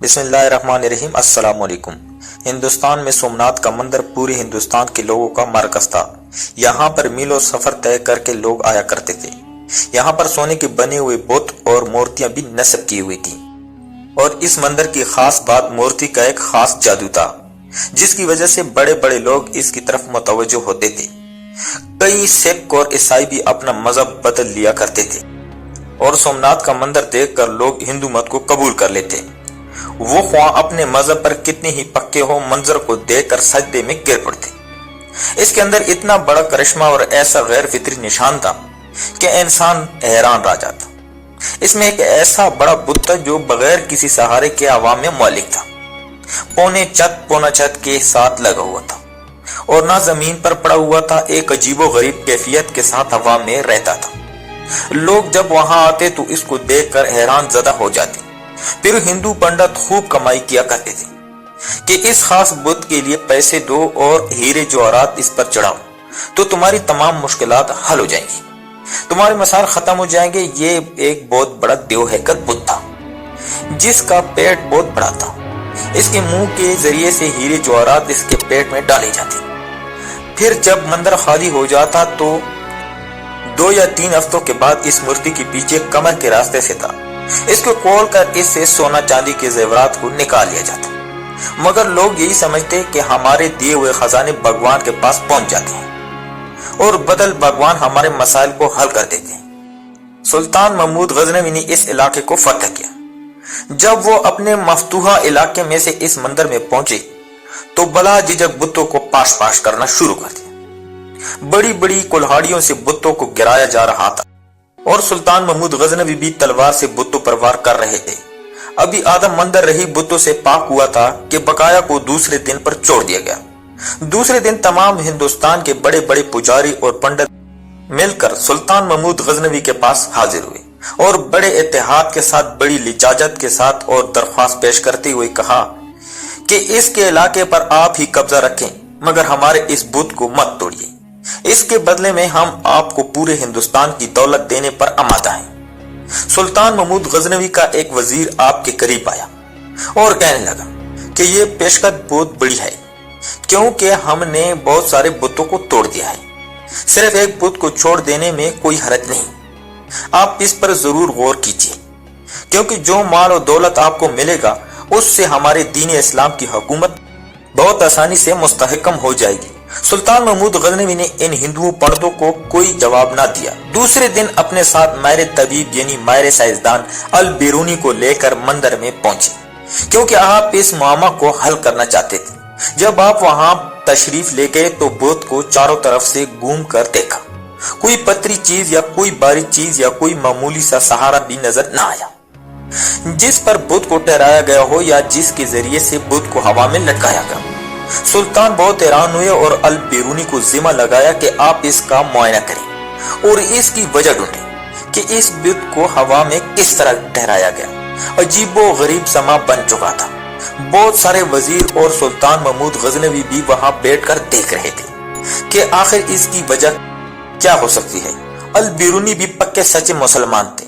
بسم اللہ الرحمن الرحیم۔ السلام علیکم۔ ہندوستان میں سومناتھ کا مندر پورے ہندوستان کے لوگوں کا مرکز تھا۔ یہاں پر میلوں سفر طے کر کے لوگ آیا کرتے تھے۔ یہاں پر سونے کے بنے ہوئے بت اور مورتیاں بھی نصب کی ہوئی تھیں، اور اس مندر کی خاص بات مورتی کا ایک خاص جادو تھا، جس کی وجہ سے بڑے بڑے لوگ اس کی طرف متوجہ ہوتے تھے۔ کئی سکھ اور عیسائی بھی اپنا مذہب بدل لیا کرتے تھے، اور سومناتھ کا مندر دیکھ کر لوگ ہندو مت کو قبول کر لیتے۔ وہ خواہ اپنے مذہب پر کتنے ہی پکے ہو، منظر کو دیکھ کر سجدے میں گر پڑتے۔ اس کے اندر اتنا بڑا کرشمہ اور ایسا غیر فطری نشان تھا کہ انسان حیران رہ جاتا۔ اس میں ایک ایسا بڑا بت تھا جو بغیر کسی سہارے کے عوام میں مالک تھا، پونا چھت کے ساتھ لگا ہوا تھا، اور نہ زمین پر پڑا ہوا تھا، ایک عجیب و غریب کیفیت کے ساتھ ہوا میں رہتا تھا۔ لوگ جب وہاں آتے تو اس کو دیکھ کر حیران زدہ ہو جاتے۔ پھر ہندو پنڈت خوب کمائی کیا کرتے تھے کہ اس خاص بت کے لیے پیسے دو اور ہیرے جواہرات اس پر چڑھاؤ تو تمہاری تمام مشکلات حل ہو جائیں گی، تمہارے مسائل ختم ہو جائیں گے۔ یہ ایک بہت بڑا دیو ہیکل بت تھا جس کا پیٹ بہت بڑا تھا۔ اس کے منہ کے ذریعے سے ہیرے جواہرات اس کے پیٹ میں ڈالے جاتے۔ پھر جب مندر خالی ہو جاتا تو 2 یا 3 ہفتوں کے بعد اس مورتی کے پیچھے کمر کے راستے سے تھا، اس کو کھول کر اس سے سونا چاندی کے زیورات کو نکال لیا جاتا، مگر لوگ یہی سمجھتے کہ ہمارے دیے ہوئے خزانے بھگوان کے پاس پہنچ جاتے ہیں اور بدل بھگوان ہمارے مسائل کو حل کر دیتے ہیں۔ سلطان محمود غزنوی نے اس علاقے کو فتح کیا۔ جب وہ اپنے مفتوحہ علاقے میں سے اس مندر میں پہنچے تو بلا جھجک بتوں کو پاش کرنا شروع کر دیا۔ بڑی بڑی کلہاڑیوں سے بتوں کو گرایا جا رہا تھا، اور سلطان محمود غزنوی بھی تلوار سے بتوں پر وار کر رہے تھے۔ ابھی آدھا مندر رہی بتوں سے پاک ہوا تھا کہ بقایا کو دوسرے دن پر چھوڑ دیا گیا۔ دوسرے دن تمام ہندوستان کے بڑے بڑے پجاری اور پنڈت مل کر سلطان محمود غزنوی کے پاس حاضر ہوئے اور بڑے اتحاد کے ساتھ، بڑی لچاجت کے ساتھ اور درخواست پیش کرتے ہوئے کہا کہ اس کے علاقے پر آپ ہی قبضہ رکھیں، مگر ہمارے اس بت کو مت توڑیے۔ اس کے بدلے میں ہم آپ کو پورے ہندوستان کی دولت دینے پر آمادہ ہیں۔ سلطان محمود غزنوی کا ایک وزیر آپ کے قریب آیا اور کہنے لگا کہ یہ پیشکش بہت بڑی ہے، کیونکہ ہم نے بہت سارے بتوں کو توڑ دیا ہے، صرف ایک بت کو چھوڑ دینے میں کوئی حرج نہیں۔ آپ اس پر ضرور غور کیجیے، کیونکہ جو مال و دولت آپ کو ملے گا اس سے ہمارے دین اسلام کی حکومت بہت آسانی سے مستحکم ہو جائے گی۔ سلطان محمود غزنوی نے ان ہندو پنڈتوں کو کوئی جواب نہ دیا۔ دوسرے دن اپنے ساتھ ماہر طبیب یعنی ماہر سائنسدان البیرونی کو لے کر مندر میں پہنچے، کیونکہ آپ اس معاملہ کو حل کرنا چاہتے تھے۔ جب آپ وہاں تشریف لے گئے تو بت کو چاروں طرف سے گھوم کر دیکھا، کوئی پتری چیز یا کوئی باریک چیز یا کوئی معمولی سا سہارا بھی نظر نہ آیا جس پر بت کو ٹھہرایا گیا ہو یا جس کے ذریعے سے بت کو ہوا میں لٹکایا گیا۔ سلطان بہت حیران ہوئے اور البیرونی کو ذمہ لگایا کہ آپ اس کا معائنہ کریں اور اس کی وجہ ڈھونڈیں کہ اس بت کو ہوا میں کس طرح ٹھہرایا گیا۔ عجیب و غریب سما بن چکا تھا۔ بہت سارے وزیر اور سلطان محمود غزنوی بھی وہاں بیٹھ کر دیکھ رہے تھے کہ آخر اس کی وجہ کیا ہو سکتی ہے۔ البیرونی بھی پکے سچے مسلمان تھے۔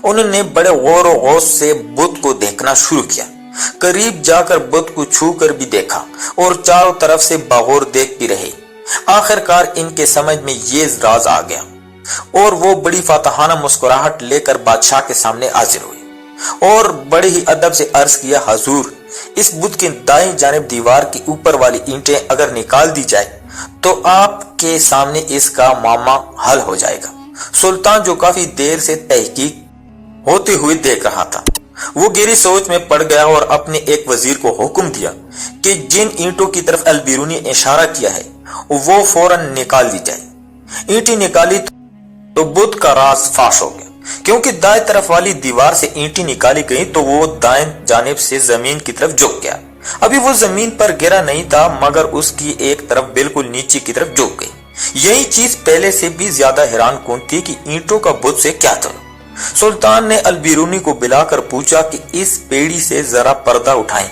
انہوں نے بڑے غور و غوص سے بت کو دیکھنا شروع کیا، قریب جا کر بت کو چھو کر بھی دیکھا اور چاروں طرف سے باغور دیکھ بھی رہے۔ آخر کار ان کے سمجھ میں یہ راز آ گیا اور وہ بڑی فاتحانہ مسکراہٹ لے کر بادشاہ کے سامنے حاضر ہوئے اور بڑے ہی ادب سے عرض کیا، حضور، اس بت کے دائیں جانب دیوار کی اوپر والی اینٹیں اگر نکال دی جائے تو آپ کے سامنے اس کا معاملہ حل ہو جائے گا۔ سلطان جو کافی دیر سے تحقیق ہوتے ہوئے دیکھ رہا تھا، وہ گہری سوچ میں پڑ گیا اور اپنے ایک وزیر کو حکم دیا کہ جن اینٹوں کی طرف البیرونی نے اشارہ کیا ہے وہ فوراً نکال دی جائے۔ اینٹیں نکالی تو بت کا راز فاش ہو گیا، کیونکہ دائیں طرف والی دیوار سے اینٹیں نکالی گئی تو وہ دائیں جانب سے زمین کی طرف جھک گیا۔ ابھی وہ زمین پر گرا نہیں تھا، مگر اس کی ایک طرف بالکل نیچے کی طرف جھک گئی۔ یہی چیز پہلے سے بھی زیادہ حیران کن تھی کہ اینٹوں کا بت سے کیا تھا۔ سلطان نے البیرونی کو بلا کر پوچھا کہ اس پیڑی سے ذرا پردہ اٹھائیں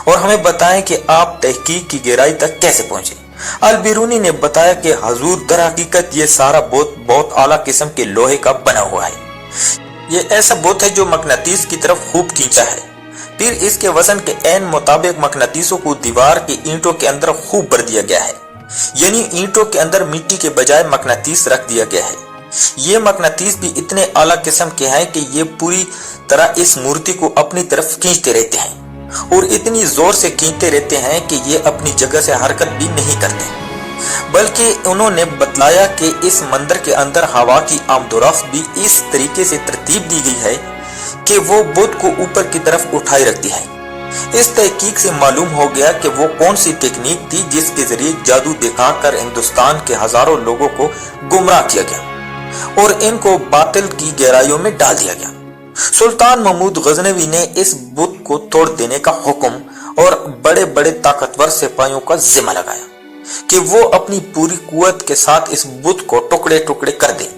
اور ہمیں بتائیں کہ آپ تحقیق کی گہرائی تک کیسے پہنچے۔ البیرونی نے بتایا کہ حضور، در حقیقت یہ سارا بت بہت اعلیٰ قسم کے لوہے کا بنا ہوا ہے۔ یہ ایسا بت ہے جو مقناطیس کی طرف خوب کھینچا ہے۔ پھر اس کے وزن کے عین مطابق مقناطیسوں کو دیوار کی اینٹوں کے اندر خوب بھر دیا گیا ہے، یعنی اینٹوں کے اندر مٹی کے بجائے مقناطیس رکھ دیا گیا ہے۔ یہ مقناطیس بھی اتنے اعلیٰ قسم کے ہیں کہ یہ پوری طرح اس مورتی کو اپنی طرف کھینچتے رہتے ہیں اور اتنی زور سے کھینچتے رہتے ہیں کہ یہ اپنی جگہ سے حرکت بھی نہیں کرتے، بلکہ انہوں نے بتلایا کہ اس مندر کے اندر ہوا کی آمد و رفت بھی اس طریقے سے ترتیب دی گئی ہے کہ وہ بدھ کو اوپر کی طرف اٹھائے رکھتی ہے۔ اس تحقیق سے معلوم ہو گیا کہ وہ کون سی ٹیکنیک تھی جس کے ذریعے جادو دکھا کر ہندوستان کے ہزاروں لوگوں کو گمراہ کیا گیا اور ان کو باطل کی گہرائیوں میں ڈال دیا گیا۔ سلطان محمود غزنوی نے اس بت کو توڑ دینے کا حکم اور بڑے بڑے طاقتور سپاہیوں کا ذمہ لگایا کہ وہ اپنی پوری قوت کے ساتھ اس بت کو ٹکڑے ٹکڑے کر دیں۔